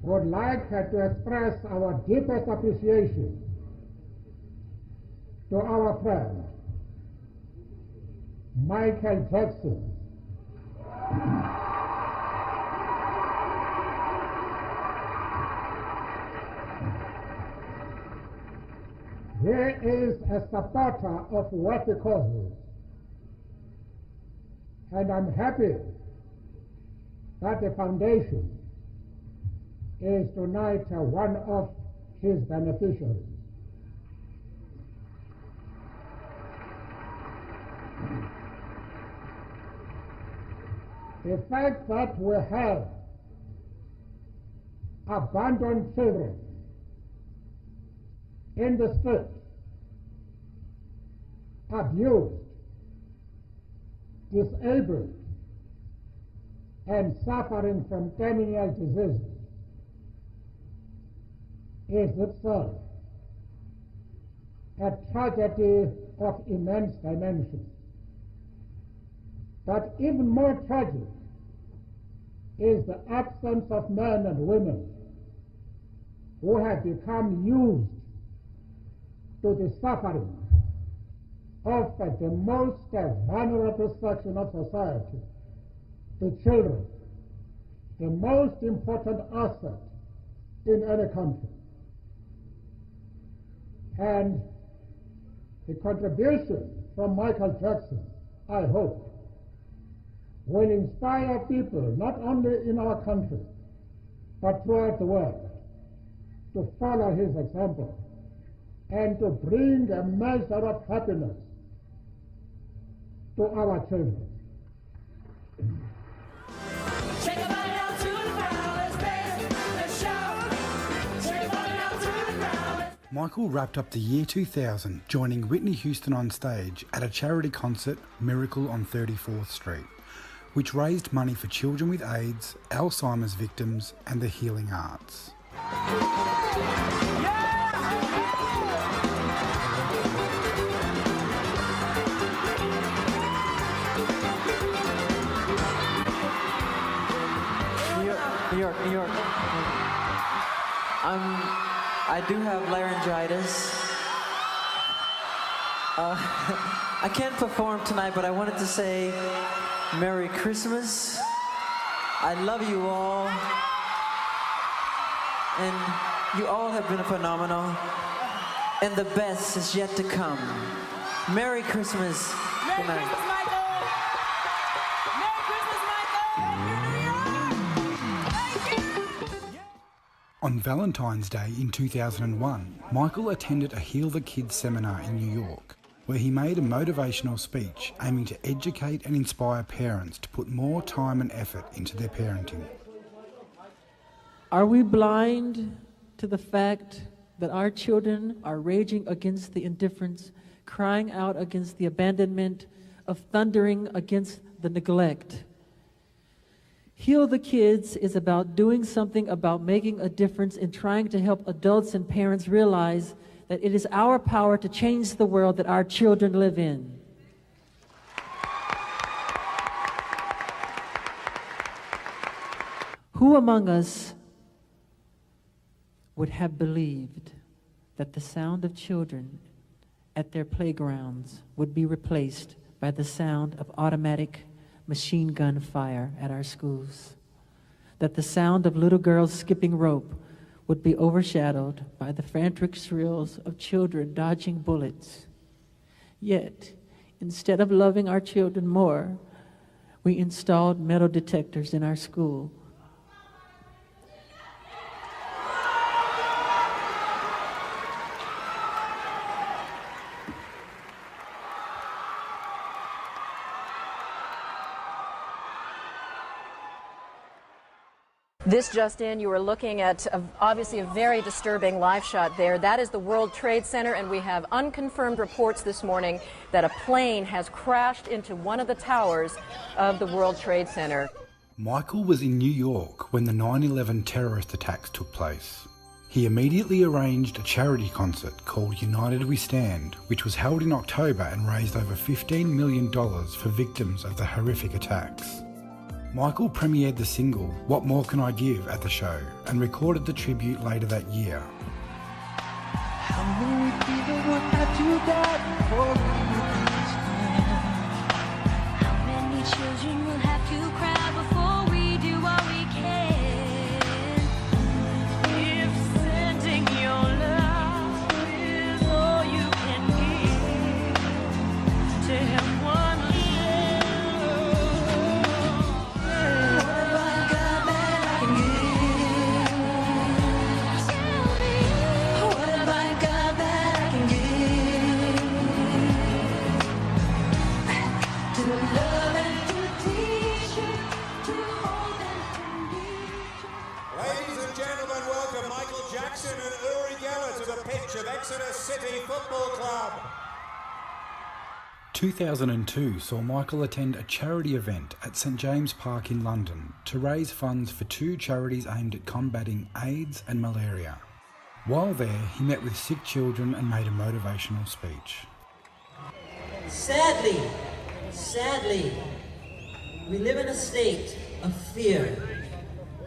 would like to express our deepest appreciation to our friend Michael Jackson. He is a supporter of worthy causes, and I'm happy that the foundation is tonight one of his beneficiaries. The fact that we have abandoned children in the street, abused, disabled, and suffering from terminal diseases is itself a tragedy of immense dimensions. But even more tragic is the absence of men and women who have become used to the suffering of the most vulnerable section of society, the children, the most important asset in any country. And the contribution from Michael Jackson, I hope, will inspire people not only in our country, but throughout the world, to follow his example and to bring a measure of happiness to our children. Michael wrapped up the year 2000 joining Whitney Houston on stage at a charity concert, Miracle on 34th Street, which raised money for children with AIDS, Alzheimer's victims, and the healing arts. New York. I do have laryngitis. I can't perform tonight, but I wanted to say Merry Christmas. I love you all. And you all have been phenomenal. And the best is yet to come. Merry Christmas. Good night. On Valentine's Day in 2001, Michael attended a Heal the Kids seminar in New York, where he made a motivational speech aiming to educate and inspire parents to put more time and effort into their parenting. Are we blind to the fact that our children are raging against the indifference, crying out against the abandonment, of thundering against the neglect? Heal the Kids is about doing something about making a difference in trying to help adults and parents realize that it is our power to change the world that our children live in. Who among us would have believed that the sound of children at their playgrounds would be replaced by the sound of automatic machine gun fire at our schools? That the sound of little girls skipping rope would be overshadowed by the frantic shrills of children dodging bullets? Yet, instead of loving our children more, we installed metal detectors in our school. This just in, you were looking at obviously a very disturbing live shot there. That is the World Trade Center, and we have unconfirmed reports this morning that a plane has crashed into one of the towers of the World Trade Center. Michael was in New York when the 9/11 terrorist attacks took place. He immediately arranged a charity concert called United We Stand, which was held in October and raised over $15 million for victims of the horrific attacks. Michael premiered the single What More Can I Give at the show and recorded the tribute later that year. How many people would have to die before we understand? How many children will have to cry before we do what we can? If sending your love is all you can give to help one of Exeter City Football Club. 2002 saw Michael attend a charity event at St James Park in London to raise funds for two charities aimed at combating AIDS and malaria. While there, he met with sick children and made a motivational speech. Sadly, we live in a state of fear.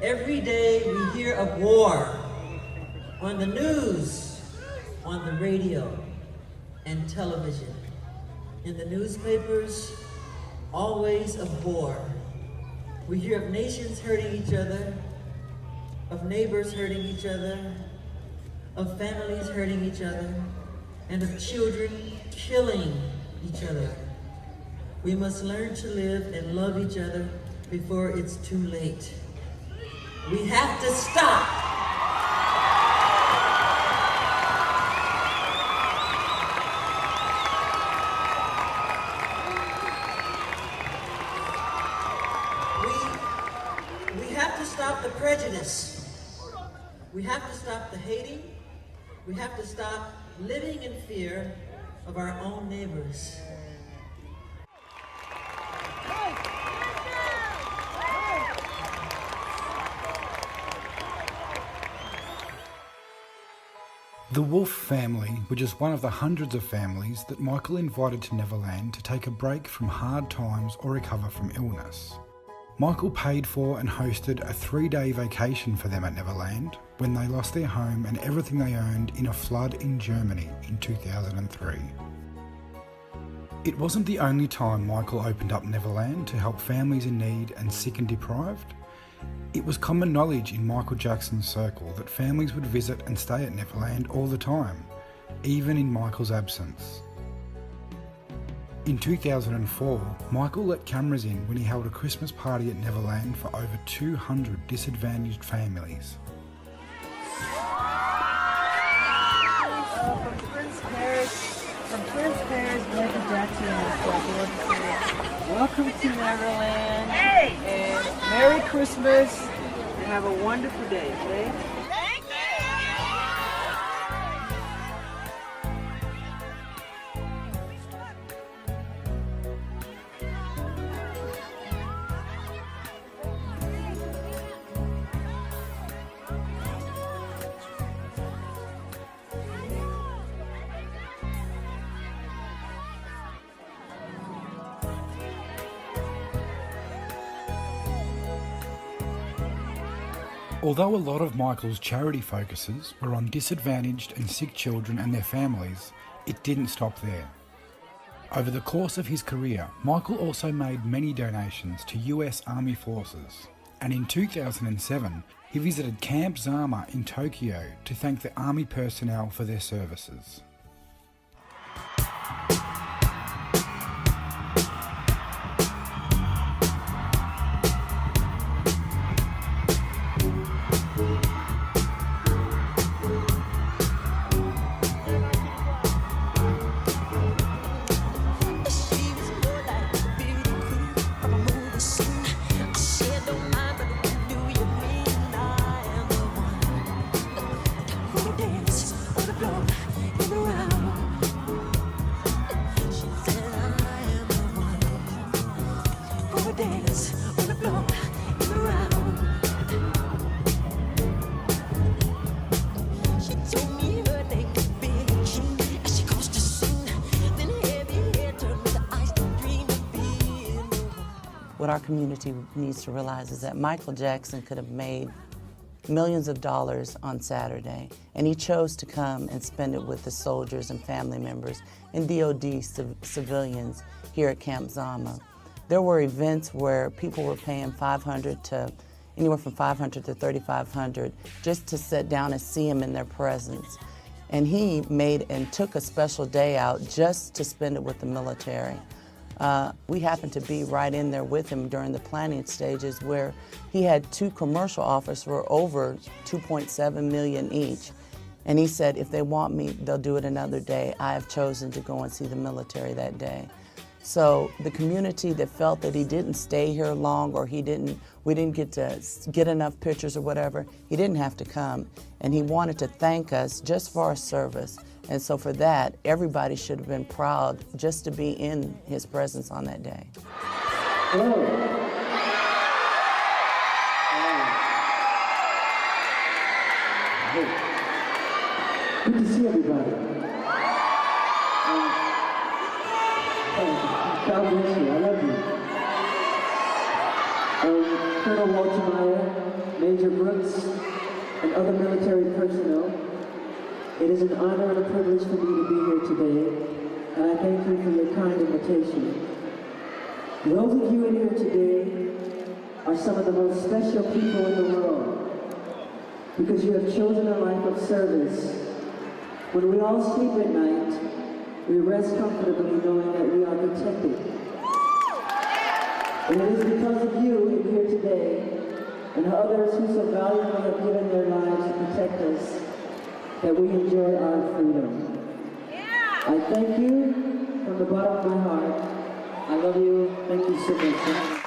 Every day we hear of war on the news, on the radio and television. In the newspapers, always of war. We hear of nations hurting each other, of neighbors hurting each other, of families hurting each other, and of children killing each other. We must learn to live and love each other before it's too late. We have to stop. Stop the prejudice. We have to stop the hating. We have to stop living in fear of our own neighbors. The Wolf family were just one of the hundreds of families that Michael invited to Neverland to take a break from hard times or recover from illness. Michael paid for and hosted a 3-day vacation for them at Neverland when they lost their home and everything they owned in a flood in Germany in 2003. It wasn't the only time Michael opened up Neverland to help families in need and sick and deprived. It was common knowledge in Michael Jackson's circle that families would visit and stay at Neverland all the time, even in Michael's absence. In 2004, Michael let cameras in when he held a Christmas party at Neverland for over 200 disadvantaged families. From Prince Paris, Michael Jackson welcome to Neverland, and Merry Christmas, and have a wonderful day, okay? Although a lot of Michael's charity focuses were on disadvantaged and sick children and their families, it didn't stop there. Over the course of his career, Michael also made many donations to US Army forces, and in 2007 he visited Camp Zama in Tokyo to thank the Army personnel for their services. What our community needs to realize is that Michael Jackson could have made millions of dollars on Saturday, and he chose to come and spend it with the soldiers and family members and DOD civilians here at Camp Zama. There were events where people were paying anywhere from $500 to $3,500 just to sit down and see him in their presence. And he made and took a special day out just to spend it with the military. We happened to be right in there with him during the planning stages where he had 2 commercial offers for over $2.7 million each. And he said, if they want me, they'll do it another day. I have chosen to go and see the military that day. So the community that felt that he didn't stay here long or we didn't get to get enough pictures or whatever, he didn't have to come. And he wanted to thank us just for our service. And so for that, everybody should have been proud just to be in his presence on that day. Hello. Good to see everybody. God bless you, I love you. Colonel Walter Meyer, Major Brooks, and other military personnel, it is an honor and a privilege for me to be here today, and I thank you for your kind invitation. Those of you in here today are some of the most special people in the world, because you have chosen a life of service. When we all sleep at night, we rest comfortably knowing that we are protected. And it is because of you here today and others who so valiantly have given their lives to protect us that we enjoy our freedom. I thank you from the bottom of my heart. I love you. Thank you so much.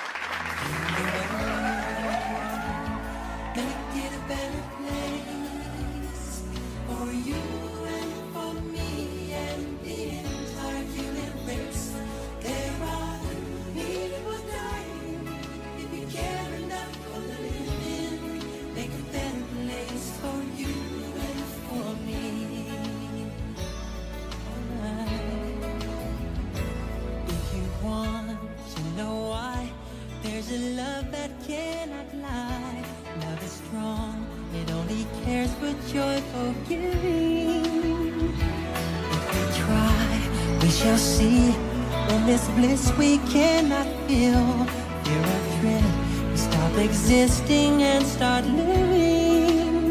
We cannot feel fear or dread. We stop existing and start living.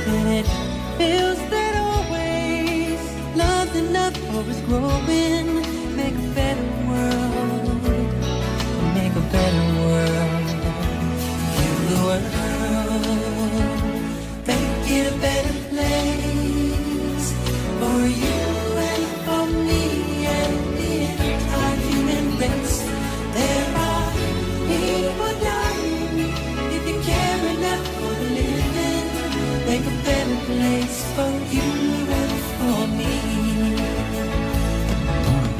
And it feels that always love's enough for us growing. Make a better world. Make a better world. You the world. Make it a better place for you and for me and there are people dying. If you care enough for the living, make a better place for you and for me.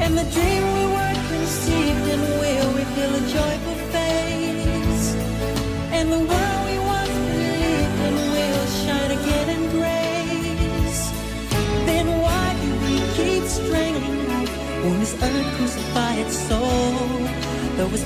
And the dream we were conceived in will reveal a joyful face. And the world we once believed in will shine again in grace. Then why do we keep straining life when this earth crucify its soul? Though it's